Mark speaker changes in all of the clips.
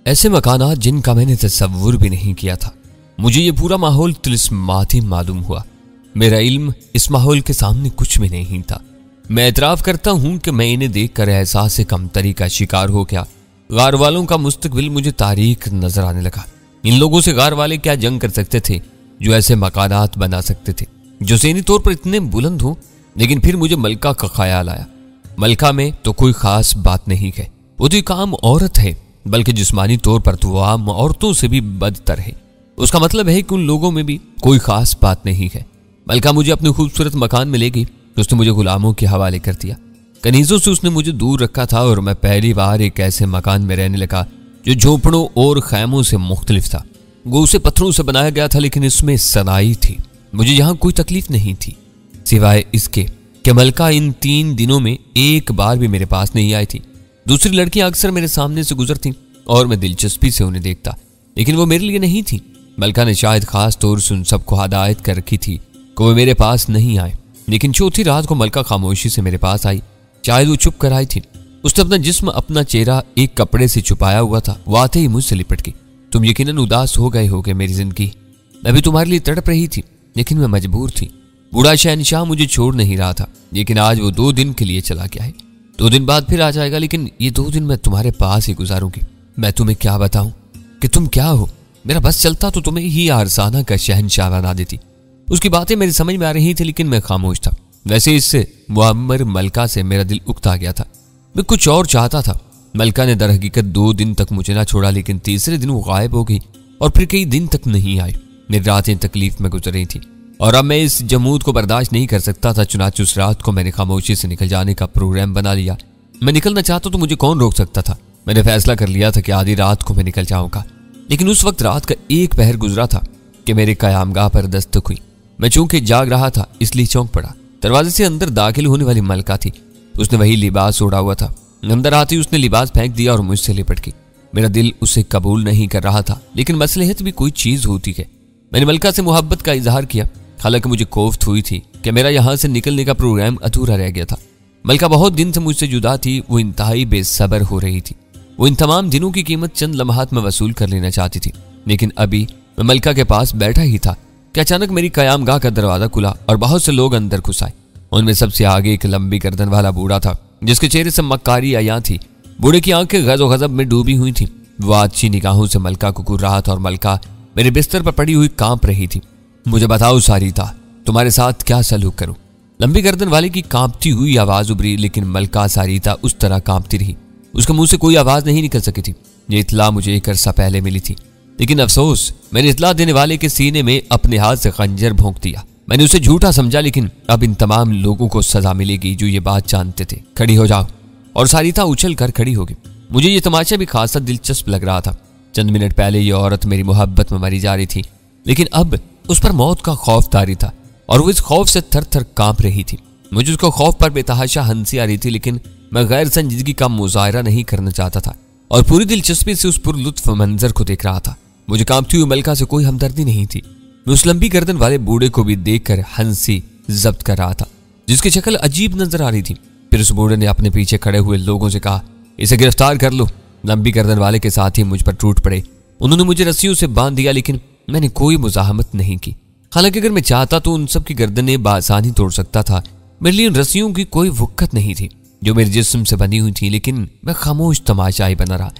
Speaker 1: ऐसे मकानात जिनका मैंने तसव्वुर भी नहीं किया था। मुझे ये पूरा माहौल तिलिस्माती मालूम हुआ। मेरा इल्म इस माहौल के सामने कुछ भी नहीं था। मैं एतराफ़ करता हूँ कि मैं इन्हें देखकर एहसास कमतरी का शिकार हो गया। गार वालों का मुस्तकबिल मुझे तारीख नजर आने लगा। इन लोगों से गार वाले क्या जंग कर सकते थे जो ऐसे मकानात बना सकते थे जो ज़हनी तौर पर इतने बुलंद हों। लेकिन फिर मुझे मलका का ख्याल आया। मलका में तो कोई ख़ास बात नहीं है, वो तो एक आम औरत है, बल्कि जिस्मानी तौर पर तो आम औरतों से भी बदतर है। उसका मतलब है कि उन लोगों में भी कोई ख़ास बात नहीं है। मलका मुझे अपने खूबसूरत मकान में ले गई तो उसने मुझे गुलामों के हवाले कर दिया। कनीज़ों से उसने मुझे दूर रखा था और मैं पहली बार एक ऐसे मकान में रहने लगा जो झोंपड़ों और खैमों से मुख्तलिफ था। वो उसे पत्थरों से बनाया गया था, लेकिन इसमें सनाई थी। मुझे यहाँ कोई तकलीफ नहीं थी, सिवाय इसके कि मलका इन 3 दिनों में एक बार भी मेरे पास नहीं आई थी। दूसरी लड़कियां अक्सर मेरे सामने से गुजरती और मैं दिलचस्पी से उन्हें देखता, लेकिन वो मेरे लिए नहीं थी। मलका ने शायद खास तौर से उन सबको हदायत कर रखी थी कि वो मेरे पास नहीं आए। लेकिन चौथी रात को मलका खामोशी से मेरे पास आई। शायद वो चुप कर आई थी। उसने अपना जिस्म, अपना चेहरा एक कपड़े से छुपाया हुआ था। वो आते ही मुझसे लिपट गई। तुम यकीनन उदास हो गए होगे मेरी जिंदगी। मैं भी तुम्हारे लिए तड़प रही थी, लेकिन मैं मजबूर थी। बूढ़ा शहनशाह मुझे छोड़ नहीं रहा था, लेकिन आज वो 2 दिन के लिए चला गया है। 2 दिन बाद फिर आ जाएगा, लेकिन ये 2 दिन मैं तुम्हारे पास ही गुजारूंगी। मैं तुम्हें क्या बताऊं कि तुम क्या हो। मेरा बस चलता तो तुम्हें ही आरसाना का शहनशाह बना देती। उसकी बातें मेरी समझ में आ रही थी, लेकिन मैं खामोश था। वैसे इससे मुअम्मर मलका से मेरा दिल उकता गया था। मैं कुछ और चाहता था। मलका ने दर हकीकत 2 दिन तक मुझे ना छोड़ा, लेकिन तीसरे दिन वो गायब हो गई और फिर कई दिन तक नहीं आई। मेरी रातें तकलीफ में गुजर रही थी और अब मैं इस जमूद को बर्दाश्त नहीं कर सकता था। चुनांचे उस रात को मैंने खामोशी से निकल जाने का प्रोग्राम बना लिया। मैं निकलना चाहता तो मुझे कौन रोक सकता था। मैंने फैसला कर लिया था कि आधी रात को मैं निकल जाऊंगा। लेकिन उस वक्त रात का 1 पहर गुजरा था कि मेरे कयामगाह पर दस्तक हुई। मैं चूंकि जाग रहा था इसलिए चौंक पड़ा। दरवाजे से अंदर दाखिल होने वाली मलका थी। उसने वही लिबास ओढ़ा हुआ था। अंदर आती उसने लिबास फेंक दिया और मुझसे लिपट गई। मेरा दिल उसे कबूल नहीं कर रहा था, लेकिन मसलहत भी कोई चीज होती है। मैंने मलका से मोहब्बत का इजहार किया, हालांकि मुझे कोफ्त हुई थी कि मेरा यहाँ से निकलने का प्रोग्राम अधूरा रह गया था। मलका बहुत दिन से मुझसे जुदा थी। वो इंतहाई बेसब्र हो रही थी। वो इन तमाम दिनों की कीमत चंद लम्हात में वसूल कर लेना चाहती थी। लेकिन अभी मैं मलका के पास बैठा ही था कि अचानक मेरी कयामगाह का दरवाजा खुला और बहुत से लोग अंदर घुस आए। उनमें सबसे आगे एक लंबी गर्दन वाला बूढ़ा था, जिसके चेहरे से मक्कारी आया थी। बूढ़े की आंखें गज़ो गज़ब में डूबी हुई थी। वो अच्छी निगाहों से मलका को घूर रहा था और मलका मेरे बिस्तर पर पड़ी हुई कांप रही थी। मुझे बताओ सारिता, तुम्हारे साथ क्या सलूक करूं? लंबी गर्दन वाले की कांपती हुई आवाज उभरी, लेकिन मलका सारिता उस तरह कांपती रही। उसके मुंह से कोई आवाज नहीं निकल सकी थी। ये इत्तला मुझे एक अरसा पहले मिली थी, लेकिन अफसोस मैंने इत्तला देने वाले के सीने में अपने हाथ से खंजर भोंक दिया। मैंने उसे झूठा समझा, लेकिन अब इन तमाम लोगों को सजा मिलेगी जो ये बात जानते थे। खड़ी हो जाओ। और सारिता उछल कर खड़ी हो गई। मुझे ये तमाशा भी खासा दिलचस्प लग रहा था। चंद मिनट पहले ये औरत मेरी मोहब्बत में मरी जा रही थी, लेकिन अब उस पर मौत का खौफ तारी था और वो इस खौफ से थर थर कांप रही थी। मुझे उसको खौफ पर बेतहाशा हंसी आ रही थी, लेकिन मैं गैर संजीदगी का मुजाहरा नहीं करना चाहता था और पूरी दिलचस्पी से उस पुरलुत्फ मंजर को देख रहा था। मुझे कांपती हुई मलका से कोई हमदर्दी नहीं थी। मैं उस लंबी गर्दन वाले बूढ़े को भी देखकर हंसी जब्त कर रहा था, जिसकी शक्ल अजीब नजर आ रही थी। फिर उस बूढ़े ने अपने पीछे खड़े हुए लोगों से कहा, इसे गिरफ्तार कर लो। लंबी गर्दन वाले के साथ ही मुझ पर टूट पड़े। उन्होंने मुझे रस्सियों से बांध दिया, लेकिन मैंने कोई मुजाहमत नहीं की। हालांकि अगर मैं चाहता तो उन सब की गर्दनें बासानी तोड़ सकता था। मेरे लिए उन रस्सियों की कोई वुक्कत नहीं थी जो मेरे जिस्म से बनी हुई थी, लेकिन मैं खामोश तमाशाई बना रहा।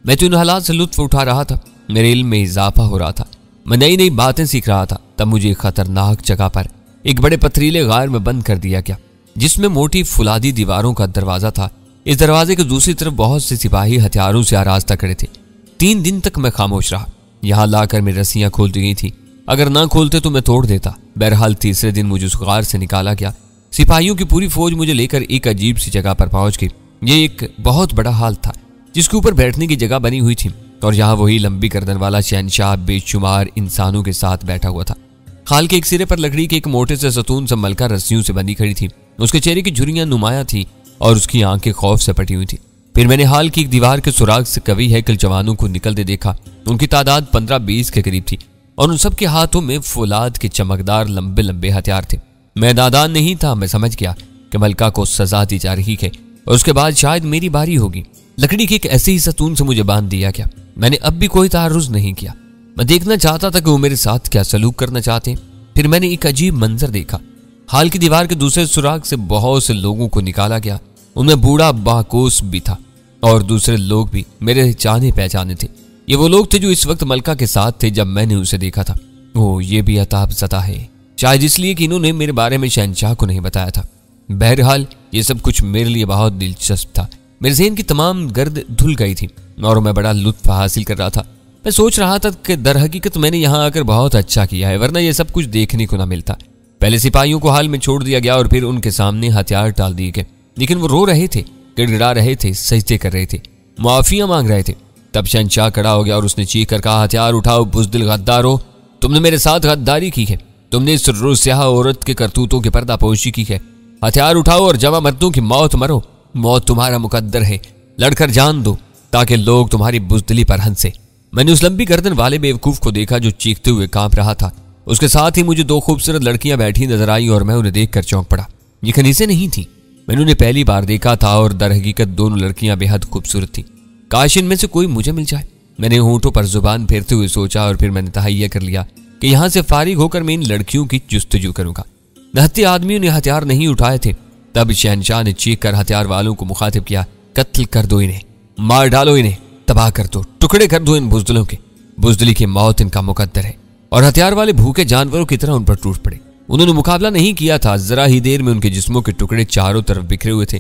Speaker 1: मैं तो इन हालात से लुत्फ उठा रहा था। मेरे इल्म में इजाफा हो रहा था। मैं नई नई बातें सीख रहा था। तब मुझे खतरनाक जगह पर एक बड़े पथरीले गार में बंद कर दिया गया, जिसमें मोटी फुलादी दीवारों का दरवाजा था। इस दरवाजे के दूसरी तरफ बहुत से सिपाही हथियारों से आरास्ता खड़े थे। 3 दिन तक मैं खामोश रहा। यहाँ लाकर मेरी रस्सियां खोल दी गई थी। अगर ना खोलते तो मैं तोड़ देता। बहरहाल तीसरे दिन मुझे उस गार से निकाला गया। सिपाहियों की पूरी फौज मुझे लेकर एक अजीब सी जगह पर पहुंच गई। ये एक बहुत बड़ा हाल था, जिसके ऊपर बैठने की जगह बनी हुई थी और यहाँ वही लंबी गर्दन वाला शहनशाह बेशुमार इंसानों के साथ बैठा हुआ था। खाल के एक सिरे पर लकड़ी के एक मोटे से सतून से मलका रस्सियों से बंधी खड़ी थी। उसके चेहरे की झुर्रियां नुमाया थी और उसकी आंखें खौफ से पटी हुई थी। फिर मैंने हाल की एक दीवार के सुराग से कवि हैकल जवानों को निकलते देखा। उनकी तादाद 15-20 के करीब थी और उन सबके हाथों में फौलाद के चमकदार लंबे लंबे हथियार थे। मैं नादान नहीं था। मैं समझ गया कि मलका को सजा दी जा रही है और उसके बाद शायद मेरी बारी होगी। लकड़ी के एक ऐसे ही सतून से मुझे बांध दिया गया। मैंने अब भी कोई तारुज नहीं किया। मैं देखना चाहता था कि वो मेरे साथ क्या सलूक करना चाहते हैं। फिर मैंने एक अजीब मंजर देखा। हाल की दीवार के दूसरे सुराग से बहुत से लोगों को निकाला गया। उनमें बूढ़ा बाकोस भी था और दूसरे लोग भी मेरे जाने पहचाने थे। ये वो लोग थे जो इस वक्त मलका के साथ थे जब मैंने उसे देखा था। ओह, ये भी अताब ज़दा है, शायद इसलिए कि इन्होंने मेरे बारे में शहंशाह को नहीं बताया था। बहरहाल ये सब कुछ मेरे लिए बहुत दिलचस्प था। मेरे ज़हन की तमाम गर्द धुल गई थी और मैं बड़ा लुत्फ हासिल कर रहा था। मैं सोच रहा था कि दरहकीकत मैंने यहाँ आकर बहुत अच्छा किया है, वरना यह सब कुछ देखने को ना मिलता। पहले सिपाहियों को हाल में छोड़ दिया गया और फिर उनके सामने हथियार डाल दिए गए, लेकिन वो रो रहे थे, गिड़गिड़ा रहे थे, सजदे कर रहे थे, मुआफिया मांग रहे थे। तब शहंशाह खड़ा हो गया और उसने चीख कर कहा, हथियार उठाओ बुज़दिल गद्दारो, तुमने मेरे साथ गद्दारी की है, तुमने इस रोस्याह औरत के करतूतों की पर्दापोशी की है। हथियार उठाओ और जवा मर्दों की मौत मरो, मौत तुम्हारा मुकद्दर है, लड़कर जान दो ताकि लोग तुम्हारी बुज़दिली पर हंसे। मैंने उस लंबी गर्दन वाले बेवकूफ को देखा जो चीखते हुए कांप रहा था। उसके साथ ही मुझे दो खूबसूरत लड़कियां बैठी नजर आई और मैं उन्हें देखकर चौंक पड़ा। ये खनीसे नहीं थी, मैंने उन्हें पहली बार देखा था और दरहकीकत दोनों लड़कियां बेहद खूबसूरत थी। काश इनमें से कोई मुझे मिल जाए। मैंने होंठों पर जुबान फेरते हुए सोचा और फिर मैंने तहैया कर लिया कि यहां से फारिग होकर मैं इन लड़कियों की जुस्तजू करूंगा। नहत्ते आदमियों ने हथियार नहीं उठाए थे। तब शहंशाह ने चीख कर हथियार वालों को मुखातिब किया, कत्ल कर दो इन्हें, मार डालो इन्हें, तबाह कर दो, टुकड़े कर दो इन बुज़दिलों के। बुज़दिली की मौत इनका मुकद्दर है। और हथियार वाले भूखे जानवरों की तरह उन पर टूट पड़े। उन्होंने मुकाबला नहीं किया था, जरा ही देर में उनके जिस्मों के टुकड़े चारों तरफ बिखरे हुए थे।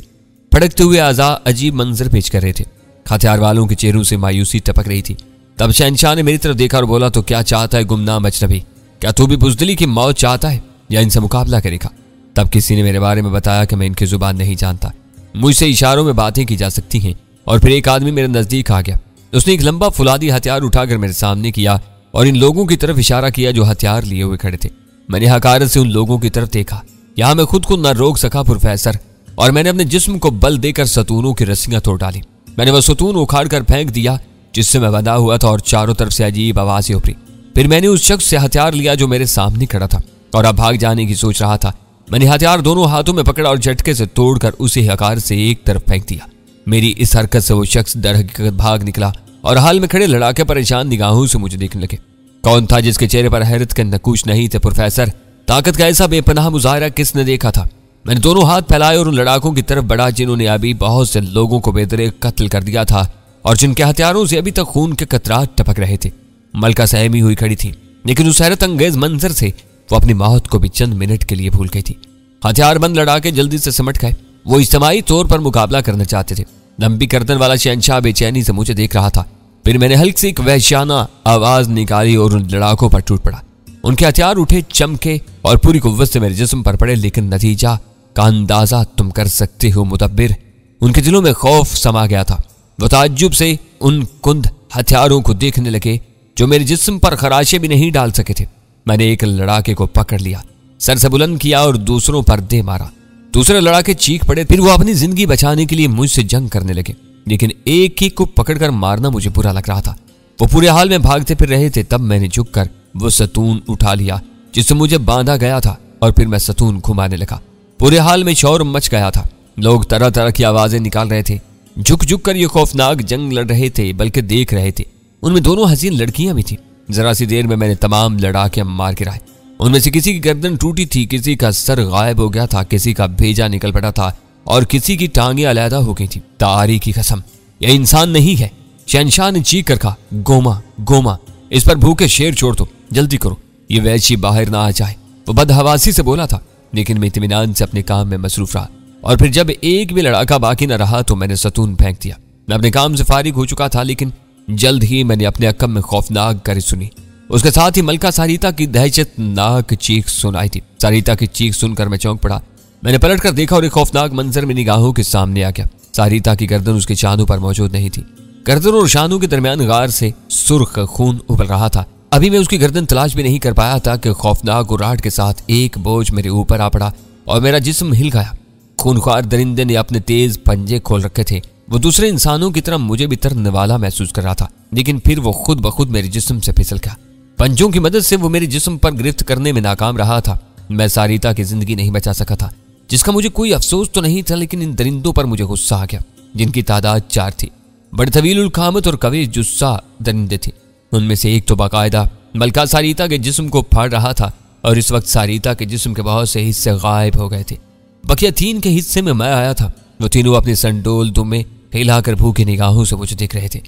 Speaker 1: फड़कते हुए आज़ा अजीब मंजर पेश कर रहे थे। हथियार वालों के चेहरों से मायूसी टपक रही थी। तब शहंशाह ने मेरी तरफ देखा और बोला, तो क्या चाहता है गुमनाम अजनबी, क्या तू भी बुज़दिली की मौत चाहता है या इनसे मुकाबला करेगा? तब किसी ने मेरे बारे में बताया कि मैं इनकी जुबान नहीं जानता, मुझसे इशारों में बातें की जा सकती हैं। और फिर एक आदमी मेरे नजदीक आ गया। उसने एक लंबा फुलादी हथियार उठाकर मेरे सामने किया और इन लोगों की तरफ इशारा किया जो हथियार लिए हुए खड़े थे। मैंने हकारत से उन लोगों की तरफ देखा। यहां मैं खुद को न रोक सका प्रोफेसर, और मैंने अपने जिस्म को बल देकर सतूनों की रस्सियां तोड़ डाली। मैंने वह सतून उखाड़ कर फेंक दिया जिससे मैं बंधा हुआ था और चारों तरफ से अजीब आवाजें उभरी। फिर मैंने उस शख्स से हथियार लिया जो मेरे सामने खड़ा था और अब भाग जाने की सोच रहा था। मैंने हथियार दोनों हाथों में पकड़ा और झटके से तोड़कर उसे हकार से एक तरफ फेंक दिया। मेरी इस हरकत से वो शख्स दरहकीकत भाग निकला और हाल में खड़े लड़ाके परेशान निगाहों से मुझे देखने लगे। कौन था जिसके चेहरे पर हैरत के नकूश नहीं थे प्रोफेसर? ताकत का ऐसा बेपनाह मुजाहरा किसने देखा था? मैंने दोनों हाथ फैलाए और उन लड़ाकों की तरफ बढ़ा जिन्होंने अभी बहुत से लोगों को बेदरे कत्ल कर दिया था और जिनके हथियारों से अभी तक खून के कतरात टपक रहे थे। मलका सहमी हुई खड़ी थी, लेकिन उस हैरत अंगेज मंजर से वो अपनी मौत को भी चंद मिनट के लिए भूल गई थी। हथियारबंद लड़ाके जल्दी से सिमट गए। वो इज्तिमाई तौर पर मुकाबला करना चाहते थे। लंबी गर्दन वाला शहंशाह बेचैनी से मुझे देख रहा था। फिर मैंने हल्की सी एक वहशाना आवाज निकाली और उन लड़ाकों पर टूट पड़ा। उनके हथियार उठे, चमके और पूरी कुव्वत से मेरे जिस्म पर पड़े, लेकिन नतीजा का अंदाजा तुम कर सकते हो मुदब्बिर। उनके दिलों में खौफ समा गया था। वो ताज्जुब से उन कुंद हथियारों को देखने लगे जो मेरे जिस्म पर खराशे भी नहीं डाल सके थे। मैंने एक लड़ाके को पकड़ लिया, सर से बुलंद किया और दूसरों पर दे मारा। दूसरे लड़ाके चीख पड़े। फिर वो अपनी जिंदगी बचाने के लिए मुझसे जंग करने लगे, लेकिन एक ही को पकड़कर मारना मुझे बुरा लग रहा था। वो पूरे हाल में भागते फिर रहे थे। तब मैंने झुककर वो सतून उठा लिया जिससे मुझे बांधा गया था और फिर मैं सतून घुमाने लगा। पूरे हाल में शोर मच गया था। लोग तरह तरह की आवाजें निकाल रहे थे। झुक झुक कर ये खौफनाक जंग लड़ रहे थे, बल्कि देख रहे थे। उनमें दोनों हसीन लड़कियां भी थी। जरा सी देर में मैंने तमाम लड़ाके मार गिराए। उनमें से किसी की गर्दन टूटी थी, किसी का सर गायब हो गया था, किसी का भेजा निकल पड़ा था और किसी की टांगें अलहदा हो गई थी। तारी की कसम, यह इंसान नहीं है। शहंशाह ने चीख कर कहा, गोमा गोमा, इस पर भूखे शेर छोड़ दो, जल्दी करो, ये वैशी बाहर ना आ जाए। वो बदहवासी से बोला था, लेकिन मैं इत्मीनान से अपने काम में मसरूफ रहा। और फिर जब एक भी लड़ाका बाकी न रहा तो मैंने सतून फेंक दिया। मैं अपने काम से फारिग हो चुका था, लेकिन जल्द ही मैंने अपने अक्कम में खौफनाक गरज सुनी। उसके साथ ही मलका सारिता की दहशतनाक चीख सुनाई थी। सारिता की चीख सुनकर मैं चौंक पड़ा। मैंने पलट कर देखा और एक खौफनाक मंजर में निगाहों के सामने आ गया। सारिता की गर्दन उसके शानों पर मौजूद नहीं थी। गर्दन और शानों के दरमियान गार से सुर्ख खून उबल रहा था। अभी मैं उसकी गर्दन तलाश भी नहीं कर पाया था कि खौफनाक गुर्राहट के साथ एक बोझ मेरे ऊपर आ पड़ा और मेरा जिस्म हिल गया। खूनख्वार दरिंदे ने अपने तेज पंजे खोल रखे थे। वो दूसरे इंसानों की तरह मुझे भी तरने वाला महसूस कर रहा था, लेकिन फिर वो खुद ब खुद मेरे जिस्म से फिसल गया। पंजों की मदद से वो मेरे जिस्म पर गिरफ्त करने में नाकाम रहा था। मैं सारिता की जिंदगी नहीं बचा सका था, जिसका मुझे कोई अफसोस तो नहीं था, लेकिन इन दरिंदों पर मुझे गुस्सा आ गया, जिनकी तादाद 4 थी। बड़े तवील उल कामत और कवी जुस्सा दरिंदे थे। उनमें से एक तो बाकायदा मलका सारिता के जिस्म को फाड़ रहा था और इस वक्त सारिता के जिस्म के बहुत से हिस्से गायब हो गए थे। बकिया 3 के हिस्से में मैं आया था। वो तीनों अपने संडोल दुम्मे हिलाकर भूखी निगाहों से मुझे देख रहे थे।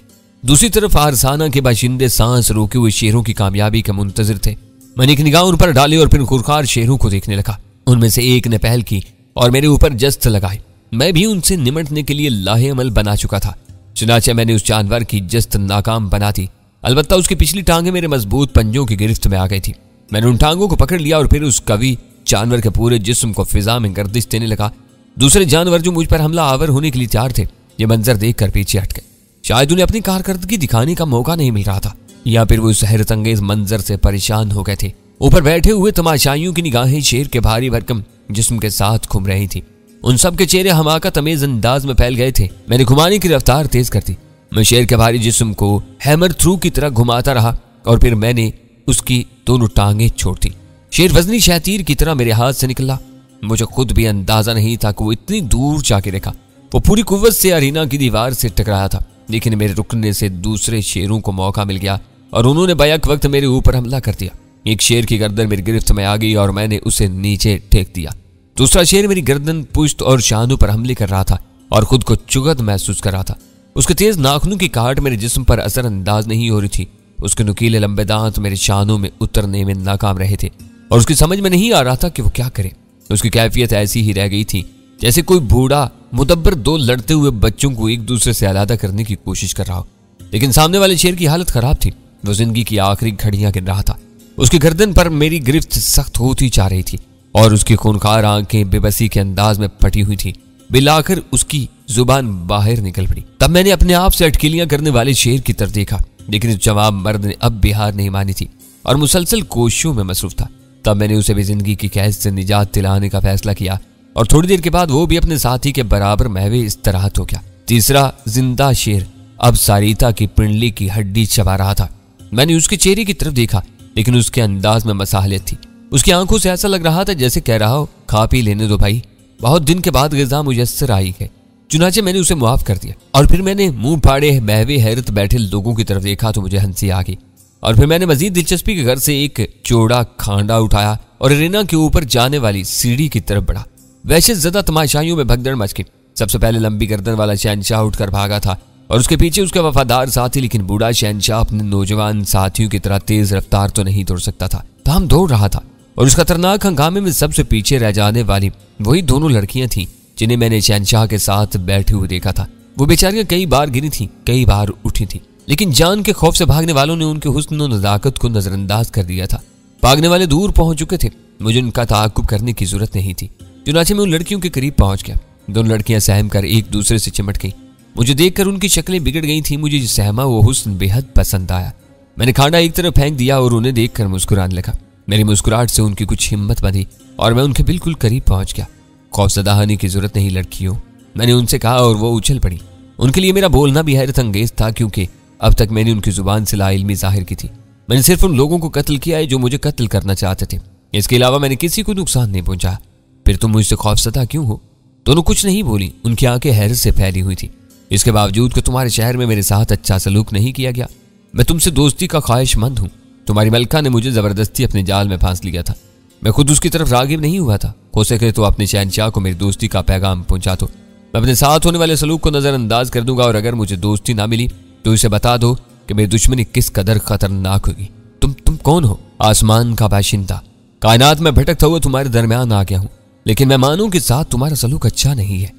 Speaker 1: दूसरी तरफ आरसाना के बाशिंदे सांस रोके हुए शेरों की कामयाबी के मुंतजिर थे। मैंने एक निगाह उन पर डाली और फिर खुरखार शेरों को देखने लगा। उनमें से एक ने पहल की और मेरे ऊपर जस्त लगाई। मैं भी उनसे निमटने के लिए लाहे अमल बना चुका था। चुनाचे मैंने उस जानवर की जस्त नाकाम बना दी। अलबत्ता उसकी पिछली टांगें मेरे मजबूत पंजों की गिरफ्त में आ गई थी। मैंने उन टांगों को पकड़ लिया और फिर उस कवि जानवर के पूरे जिस्म को फिजा में गर्दिश देने लगा। दूसरे जानवर जो मुझ पर हमला आवर होने के लिए तैयार थे, ये मंजर देखकर पीछे हट गए। शायद उन्हें अपनी कारकर्दगी दिखाने का मौका नहीं मिल रहा था, या फिर वो हैरत अंगेज मंजर से परेशान हो गए थे। ऊपर बैठे हुए तमाशाइयों की निगाहें शेर के भारी भरकम जिस्म के साथ घूम रही थी। उन सब के चेहरे हमाकत अमेज अंदाज में फैल गए थे। मैंने घुमाने की रफ्तार तेज कर दी। मैं शेर के भारी जिस्म को हैमर थ्रू की तरह घुमाता रहा और फिर मैंने उसकी दोनों टांगें छोड़ दी। शेर वजनी शहतीर की तरह मेरे हाथ से निकला। मुझे खुद भी अंदाजा नहीं था कि वो इतनी दूर जाके देखा। वो पूरी कुव्वत से अरीना की दीवार से टकराया था, लेकिन मेरे रुकने से दूसरे शेरों को मौका मिल गया और उन्होंने बैक वक्त मेरे ऊपर हमला कर दिया। एक शेर की गर्दन मेरी गिरफ्त में आ गई और मैंने उसे नीचे टेक दिया। दूसरा शेर मेरी गर्दन, पुश्त और शानों पर हमले कर रहा था और खुद को चुगत महसूस कर रहा था। उसके तेज नाखूनों की काट मेरे जिस्म पर असर अंदाज नहीं हो रही थी। उसके नुकीले लंबे दांत मेरे शानों में उतरने में नाकाम रहे थे और उसकी समझ में नहीं आ रहा था कि वो क्या करे। उसकी कैफियत ऐसी ही रह गई थी जैसे कोई बूढ़ा मुदब्बर 2 लड़ते हुए बच्चों को एक दूसरे से अलग करने की कोशिश कर रहा हो। लेकिन सामने वाले शेर की हालत खराब थी। वो जिंदगी की आखिरी घड़ियां गिन रहा था। उसकी गर्दन पर मेरी गिरफ्त सख्त होती जा रही थी और उसकी खूनखार आंखें बेबसी के अंदाज में फटी हुई थी। बिलाकर उसकी जुबान बाहर निकल पड़ी। तब मैंने अपने आप से अटकेलियां करने वाले शेर की तरफ देखा, लेकिन उस जवाब मर्द ने अब भी हार नहीं मानी थी और मुसलसल कोशिशों में मसरूफ था। तब मैंने उसे भी जिंदगी की कैद से निजात दिलाने का फैसला किया और थोड़ी देर के बाद वो भी अपने साथी के बराबर महवे इस्तराहत हो गया। तीसरा जिंदा शेर अब सारिता की पिंडली की हड्डी चबा रहा था। मैंने उसके चेहरे की तरफ देखा, लेकिन उसके अंदाज में मसाहलियत थी। उसकी आंखों से ऐसा लग रहा था जैसे कह रहा हो, खा पी लेने दो भाई, बहुत दिन के बाद ग़िज़ा मुयस्सर आई है। चुनाचे मैंने उसे मुआफ कर दिया और फिर मैंने मुंह फाड़े महवे हैरत बैठे लोगों की तरफ देखा तो मुझे हंसी आ गई और फिर मैंने मजीद दिलचस्पी के घर से एक चौड़ा खांडा उठाया और अरीना के ऊपर जाने वाली सीढ़ी की तरफ बढ़ा। वैसे ज़्यादा तमाशाइयों में भगदड़ मच गई। सबसे पहले लंबी गर्दन वाला शहनशाह उठकर भागा था और उसके पीछे उसका वफादार साथी, लेकिन बूढ़ा शहनशाह अपने नौजवान साथियों की तरह तेज रफ्तार तो नहीं दौड़ सकता था। ताहम दौड़ रहा था और उस खतरनाक हंगामे में सबसे पीछे रह जाने वाली वही दोनों लड़कियां थीं जिन्हें मैंने शहनशाह के साथ बैठे हुए देखा था। वो बेचारियां कई बार गिरी थीं, कई बार उठी थीं, लेकिन जान के खौफ से भागने वालों ने उनके हुस्न और नज़ाकत को नजरअंदाज कर दिया था। भागने वाले दूर पहुंच चुके थे, मुझे उनका ताक़ुब करने की जरूरत नहीं थी। चुनाचे मैं उन लड़कियों के करीब पहुंच गया। दोनों लड़कियां सहम कर एक दूसरे से चिमट गई। मुझे देखकर उनकी शक्लें बिगड़ गई थी। मुझे सहमा वो हुस्न बेहद पसंद आया। मैंने खाना एक तरफ फेंक दिया और उन्हें देखकर मुस्कुराने लगा। मेरी मुस्कुराहट से उनकी कुछ हिम्मत बंधी और मैं उनके बिल्कुल करीब पहुंच गया। खौफज़दा होने की जरूरत नहीं लड़कियों, मैंने उनसे कहा और वो उछल पड़ी। उनके लिए मेरा बोलना भी हैरत अंगेज था, क्योंकि अब तक मैंने उनकी जुबान से लाइल्मी जाहिर की थी। मैंने सिर्फ उन लोगों को कत्ल किया है जो मुझे कत्ल करना चाहते थे। इसके अलावा मैंने किसी को नुकसान नहीं पहुंचाया। फिर तुम मुझसे खौफज़दा क्यों हो? दोनों कुछ नहीं बोली। उनकी आंखें हैरत से फैली हुई थी। इसके बावजूद कि तुम्हारे शहर में मेरे साथ अच्छा सलूक नहीं किया गया, मैं तुमसे दोस्ती का ख्वाहिशमंद हूँ। तुम्हारी मलका ने मुझे जबरदस्ती अपने जाल में फांस लिया था। मैं खुद उसकी तरफ रागिब नहीं हुआ था। हो सके तो अपने शहनशाह को मेरी दोस्ती का पैगाम पहुंचा दो। मैं अपने साथ होने वाले सलूक को नजरअंदाज कर दूंगा और अगर मुझे दोस्ती ना मिली तो इसे बता दो कि मेरी दुश्मनी किस कदर खतरनाक होगी। तुम कौन हो? आसमान का बाशिंदा, कायनात में भटकता हुआ तुम्हारे दरमियान आ गया हूँ, लेकिन मैं मानूं कि साथ तुम्हारा सलूक अच्छा नहीं है।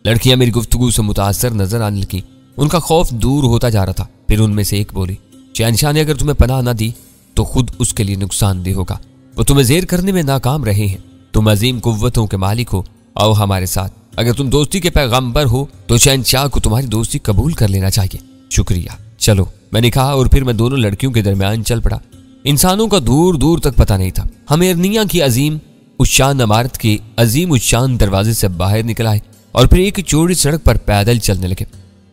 Speaker 1: लड़कियां मेरी गुफ्तगू से मुतासर नजर आने लगी। उनका खौफ दूर होता जा रहा था। फिर उनमें से एक बोली, शहनशाह ने अगर तुम्हें पनाह ना दी तो खुद उसके लिए नुकसानदेह होगा। वो तुम्हें जेर करने में नाकाम रहे हैं। तुम अजीम कुव्वतों के मालिक हो, आओ हमारे साथ। अगर तुम दोस्ती के पैगंबर हो तो शहनशाह को तुम्हारी दोस्ती कबूल कर लेना चाहिए। शुक्रिया, चलो, मैंने कहा और फिर मैं दोनों लड़कियों के दरमियान चल पड़ा। इंसानों का दूर दूर तक पता नहीं था। हम एर्निया की अजीम उशान इमारत के अजीम उशान दरवाजे से बाहर निकल आए और फिर एक चौड़ी सड़क पर पैदल चलने लगे।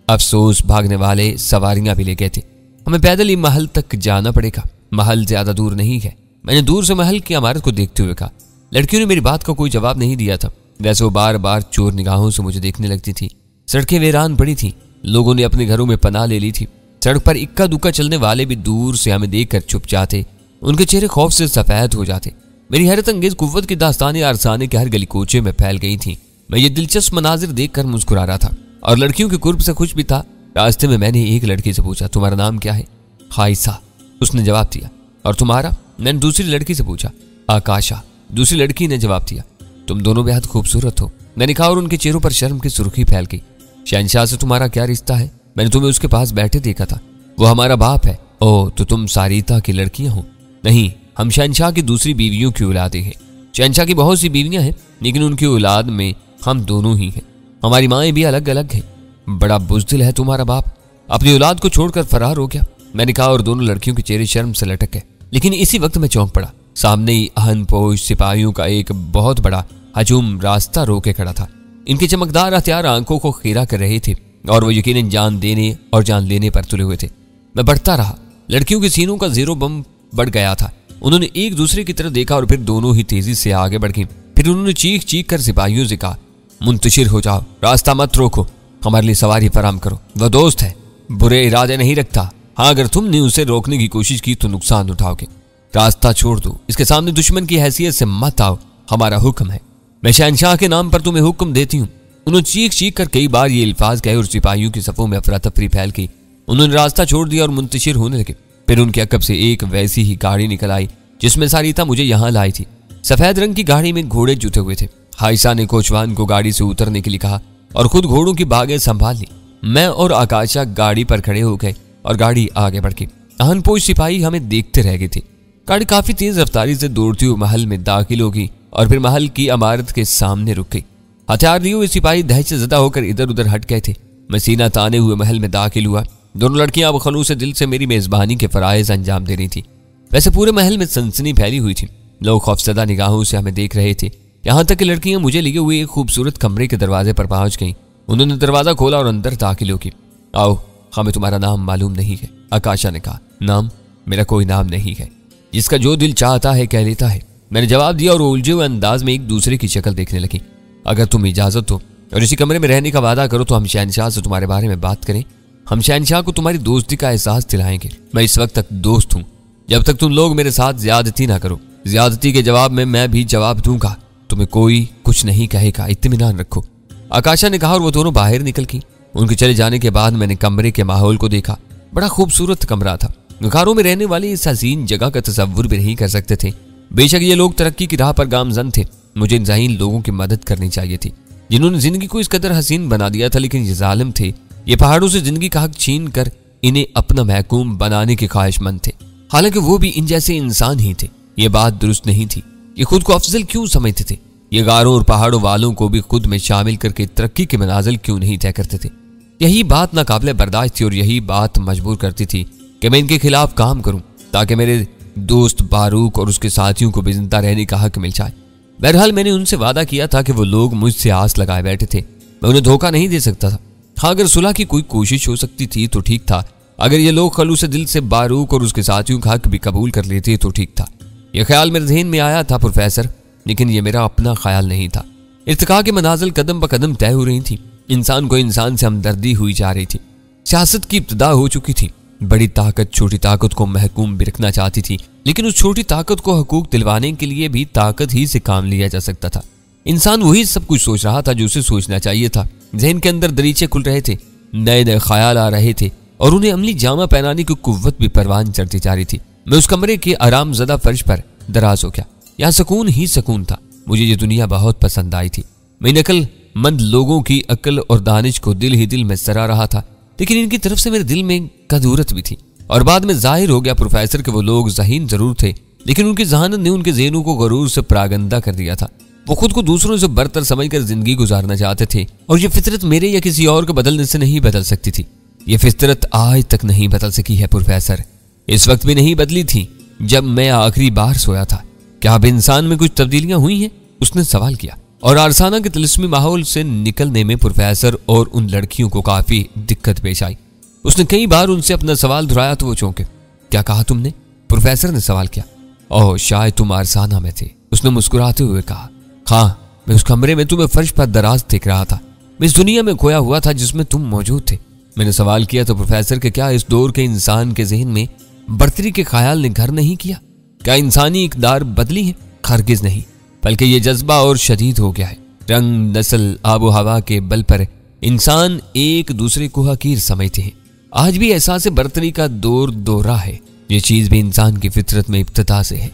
Speaker 1: अफसोस, भागने वाले सवारियां भी ले गए थे। हमें पैदल ही महल तक जाना पड़ेगा। महल ज्यादा दूर नहीं है। मैंने दूर से महल की इमारत को देखते हुए कहा। लड़कियों ने मेरी बात का कोई जवाब नहीं दिया था। वैसे वो बार बार चोर निगाहों से मुझे देखने लगती थी। सड़कें वीरान पड़ी थी। लोगों ने अपने घरों में पनाह ले ली थी। सड़क पर इक्का दुक्का चलने वाले भी दूर से हमें देखकर छुप जाते, उनके चेहरे खौफ से सफेद हो जाते। मेरी हैरत अंगेज कुव्वत की दास्तानें अरसाने के हर गली कोचे में फैल गई थी। मैं ये दिलचस्प मनाजिर देखकर मुस्कुरा रहा था और लड़कियों के कुर्ब से खुश भी था। रास्ते में मैंने एक लड़की से पूछा, तुम्हारा नाम क्या है? खाइसा, उसने जवाब दिया। और तुम्हारा? मैंने दूसरी लड़की से पूछा। आकाशा, दूसरी लड़की ने जवाब दिया। तुम दोनों बेहद खूबसूरत हो, मैंने कहा और उनके चेहरों पर शर्म की सुर्खी फैल गई। शहंशाह से तुम्हारा क्या रिश्ता है? मैंने तुम्हें उसके पास बैठे देखा था। वो हमारा बाप है। ओह, तो तुम सारिता की लड़कियां हो? नहीं, हम शहंशाह की दूसरी बीवियों की औलादें हैं। शहंशाह की बहुत सी बीवियां हैं, लेकिन उनकी औलाद में हम दोनों ही हैं। हमारी माएँ भी अलग अलग हैं। बड़ा बुज़दिल है तुम्हारा बाप, अपनी औलाद को छोड़कर फरार हो गया, मैंने कहा और दोनों लड़कियों के चेहरे शर्म से लटक गए। लेकिन इसी वक्त मैं चौंक पड़ा। सामने ही अहनपोश सिपाहियों का एक बहुत बड़ा हजूम रास्ता रोके खड़ा था। इनके चमकदार हथियार आंखों को खीरा कर रहे थे और वो यकीनन जान देने और जान लेने पर तुले हुए थे। मैं बढ़ता रहा। लड़कियों के सीनों का जीरो बम बढ़ गया था। उन्होंने एक दूसरे की तरफ देखा और फिर दोनों ही तेजी से आगे बढ़ गई। फिर उन्होंने चीख चीख कर सिपाहियों से कहा, मुंतशिर हो जाओ, रास्ता मत रोको, हमारे लिए सवारी फराम करो। वह दोस्त है, बुरे इरादे नहीं रखता। हाँ, अगर तुमने उसे रोकने की कोशिश की तो नुकसान उठाओगे। रास्ता छोड़ दो, इसके सामने दुश्मन की हैसियत से मत आओ, हमारा हुक्म है। मैं शहंशाह के नाम पर तुम्हें हुक्म देती हूँ। उन्होंने चीख चीख कर कई बार ये अल्फाज कहे और सिपाहियों की सफों में अफरा तफरी फैल गई। उन्होंने रास्ता छोड़ दिया और मुंतशिर होने लगे। फिर उनके अकब से एक वैसी ही गाड़ी निकल आई जिसमें सारिता मुझे यहाँ लाई थी। सफेद रंग की गाड़ी में घोड़े जुटे हुए थे। हाइसा ने कोचवान को गाड़ी से उतरने के लिए कहा और खुद घोड़ों की बागें संभाल ली। मैं और आकाशा गाड़ी पर खड़े हो गए और गाड़ी आगे बढ़ गई। अहनपोश सिपाही हमें देखते रह गए थे। गाड़ी काफी तेज रफ्तारी से दौड़ती हुई महल में दाखिल होगी और फिर महल की इमारत के सामने रुक गई। हथियार लिए हुए सिपाही दहशत से ज़दा होकर इधर उधर हट गए थे। मैं सीना ताने हुए महल में दाखिल हुआ। दोनों लड़कियां अब खलूस दिल से मेरी मेजबानी के फराइज अंजाम दे रही थी। वैसे पूरे महल में सनसनी फैली हुई थी। लोग खौफजदा निगाहों से हमें देख रहे थे। यहाँ तक कि लड़कियां मुझे लिए हुए एक खूबसूरत कमरे के दरवाजे पर पहुंच गईं। उन्होंने दरवाजा खोला और अंदर दाखिल होगी। आओ, हमें तुम्हारा नाम मालूम नहीं है, आकाशा ने कहा। नाम? मेरा कोई नाम नहीं है, जिसका जो दिल चाहता है कह लेता है, मैंने जवाब दिया और उलझे हुए अंदाज में एक दूसरे की शक्ल देखने लगी। अगर तुम इजाजत हो और इसी कमरे में रहने का वादा करो तो हम शहंशाह से तुम्हारे बारे में बात करें। हम शहंशाह को तुम्हारी दोस्ती का एहसास दिलाएंगे। मैं इस वक्त तक दोस्त हूँ, जब तक तुम लोग मेरे साथ ज्यादती ना करो। ज्यादती के जवाब में मैं भी जवाब दूंगा। तुम्हें कोई कुछ नहीं कहेगा, इत्मीनान रखो, आकाशा ने कहा और वो दोनों बाहर निकल गई। उनके चले जाने के बाद मैंने कमरे के माहौल को देखा। बड़ा खूबसूरत कमरा था। घरों में रहने वाली इस हसीन जगह का तसव्वुर भी नहीं कर सकते थे। बेशक ये लोग तरक्की की राह पर गामजन थे। मुझे इन ज़हीन लोगों की मदद करनी चाहिए थी जिन्होंने जिंदगी को इस कदर हसीन बना दिया था। लेकिन ये जालिम थे। ये पहाड़ों से जिंदगी का हक छीन कर इन्हें अपना महकूम बनाने के ख्वाहिशमंद थे। हालांकि वो भी इन जैसे इंसान ही थे। ये बात दुरुस्त नहीं थी। ये खुद को अफजल क्यों समझते थे? ये गारों और पहाड़ों वालों को भी खुद में शामिल करके तरक्की के मनाजिल क्यों नहीं तय करते थे? यही बात नाकाबिले बर्दाश्त थी और यही बात मजबूर करती थी कि मैं इनके खिलाफ काम करूं ताकि मेरे दोस्त बारूक और उसके साथियों को भी जिंदा रहने का हक मिल जाए। बहरहाल मैंने उनसे वादा किया था कि वो लोग मुझसे आस लगाए बैठे थे। मैं उन्हें धोखा नहीं दे सकता था। हाँ, अगर सुलह की कोई कोशिश हो सकती थी तो ठीक था। अगर ये लोग खलूस दिल से बारूक और उसके साथियों का हक भी कबूल कर लेते तो ठीक था। यह ख्याल मेरे ज़हन में आया था प्रोफेसर, लेकिन यह मेरा अपना ख्याल नहीं था। इर्तिका के मनाजिल कदम ब कदम तय हो रही थी। इंसान को इंसान से हमदर्दी हुई जा रही थी। सियासत की इब्तिदा हो चुकी थी। बड़ी ताकत छोटी ताकत को महकूम भी रखना चाहती थी, लेकिन उस छोटी ताकत को हकूक दिलवाने के लिए भी ताकत ही से काम लिया जा सकता था। इंसान वही सब कुछ सोच रहा था जो उसे सोचना चाहिए था। जहन के अंदर दरीचे खुल रहे थे, नए नए ख्याल आ रहे थे और उन्हें अमली जामा पहनाने की कुव्वत भी परवान चढ़ती जा रही थी। मैं उस कमरे के आराम ज़दा फर्श पर दराज हो गया। यहाँ सुकून ही सुकून था। मुझे ये दुनिया बहुत पसंद आई थी। मैं अकल मंद लोगों की अकल और दानिश को दिल ही दिल में सरा रहा था, लेकिन इनकी तरफ से मेरे दिल में कदूरत भी थी। और बाद में जाहिर हो गया प्रोफेसर के वो लोग ज़हीन जरूर थे, लेकिन उनकी जहानत ने उनके ज़हनों को गरूर से प्रागंदा कर दिया था। वो खुद को दूसरों से बरतर समझकर जिंदगी गुजारना चाहते थे और ये फितरत मेरे या किसी और को बदलने से नहीं बदल सकती थी। ये फितरत आज तक नहीं बदल सकी है प्रोफेसर। इस वक्त भी नहीं बदली थी जब मैं आखिरी बार सोया था। क्या अब इंसान में कुछ तब्दीलियां हुई हैं? उसने सवाल किया। और अरसाना के तिलिस्मी माहौल से निकलने में प्रोफेसर और उन लड़कियों को काफी दिक्कत पेश आई। उसने कई बार उनसे अपना सवाल दोहराया तो वो चौंके। क्या कहा तुमने? प्रोफेसर ने सवाल किया। ओह, शायद तुम अरसाना में थे, उसने मुस्कुराते हुए कहा। हाँ, मैं उस कमरे में तुम्हें फर्श पर दराज देख रहा था। मैं इस दुनिया में खोया हुआ था जिसमें तुम मौजूद थे। मैंने सवाल किया तो प्रोफेसर के क्या इस दौर के इंसान के जहन में बढ़तरी के ख्याल ने घर नहीं किया? क्या इंसानी इकदार बदली है? हरगिज नहीं, बल्कि ये जज्बा और शदीद हो गया है। रंग, नस्ल, आबो हवा के बल पर इंसान एक दूसरे को हकीर समझते हैं। आज भी एहसास बर्तरी का दौर दोहरा है। ये चीज भी इंसान की फितरत में इब्तिदा से है।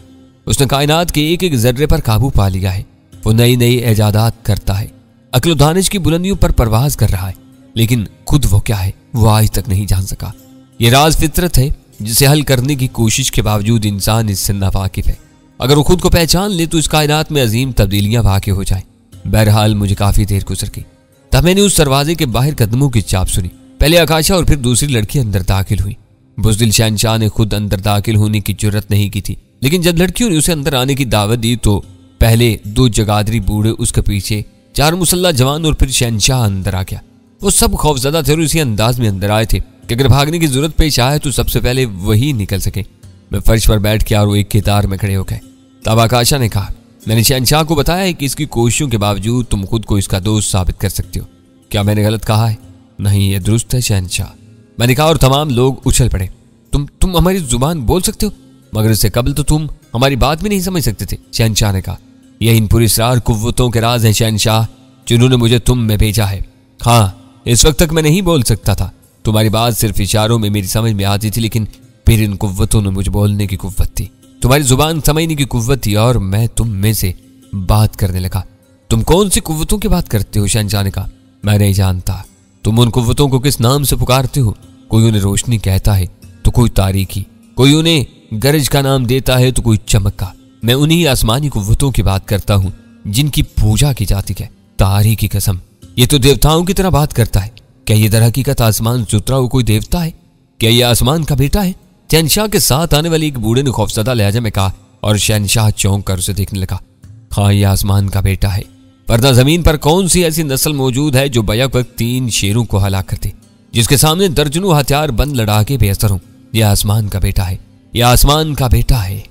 Speaker 1: उसने कायनात के एक एक जर्रे पर काबू पा लिया है। वो नई नई इजादात करता है, अक्ल दानिश की बुलंदियों पर परवाज कर रहा है, लेकिन खुद वो क्या है वो आज तक नहीं जान सका। ये राज फितरत है जिसे हल करने की कोशिश के बावजूद इंसान इससे नावाकिफ है। अगर वो खुद को पहचान ले तो इस कायनात में अजीम तब्दीलियां वाक़ई हो जाए। बहरहाल मुझे काफी देर गुजर गई, तब मैंने उस दरवाजे के बाहर कदमों की चाप सुनी। पहले आकाशा और फिर दूसरी लड़की अंदर दाखिल हुई। बुज़दिल शहंशाह ने खुद अंदर दाखिल होने की जुर्रत नहीं की थी, लेकिन जब लड़कियों ने उसे अंदर आने की दावत दी तो पहले 2 जगादरी बूढ़े, उसके पीछे 4 मुसल्ला जवान और फिर शहंशाह अंदर आ गया। वो सब खौफजदा थे और इसी अंदाज में अंदर आए थे कि अगर भागने की जरूरत पेश आए तो सबसे पहले वही निकल सके। मैं फर्श पर बैठ गया और वो एक कतार में खड़े हो गए। तब आकाशा ने कहा, मैंने शहंशाह को बताया है कि इसकी कोशिशों के बावजूद तुम खुद को इसका दोस्त साबित कर सकते हो। क्या मैंने गलत कहा है? नहीं, ये दुरुस्त है शहंशाह, मैंने कहा और तमाम लोग उछल पड़े। तुम हमारी जुबान बोल सकते हो, मगर इससे कबल तो तुम हमारी बात भी नहीं समझ सकते थे। शहंशाह ने कहा, यह इन पुरस्कार कुव्वतों के राज हैं शहंशाह, जिन्होंने मुझे तुम में भेजा है। हाँ, इस वक्त तक मैं नहीं बोल सकता था, तुम्हारी बात सिर्फ इशारों में मेरी समझ में आती थी, लेकिन फिर इन कुव्वतों ने मुझे बोलने की कुव्वत थी, तुम्हारी जुबान समझने की कुव्वत थी और मैं तुम में से बात करने लगा। तुम कौन सी कुव्वतों की बात करते हो? शहंशाह ने कहा, मैं नहीं जानता। तुम उन कुव्वतों को किस नाम से पुकारते हो? कोई उन्हें रोशनी कहता है तो कोई तारीकी, कोई उन्हें गरज का नाम देता है तो कोई चमक का। मैं उन्हीं आसमानी कुव्वतों की बात करता हूँ जिनकी पूजा की जाती है। तारीकी की कसम, ये तो देवताओं की तरह बात करता है। क्या ये दर हकीकत आसमान से उतरा हुआ कोई देवता है? क्या ये आसमान का बेटा है? शहंशाह के साथ आने वाले एक बूढ़े ने खौफजदा लहजा में कहा और शहंशाह चौंक कर उसे देखने लगा। हाँ, ये आसमान का बेटा है, वरना जमीन पर कौन सी ऐसी नस्ल मौजूद है जो बैक वक्त 3 शेरों को हलाक करते, जिसके सामने दर्जनों हथियार बंद लड़ा के बेअसर हों? यह आसमान का बेटा है, यह आसमान का बेटा है।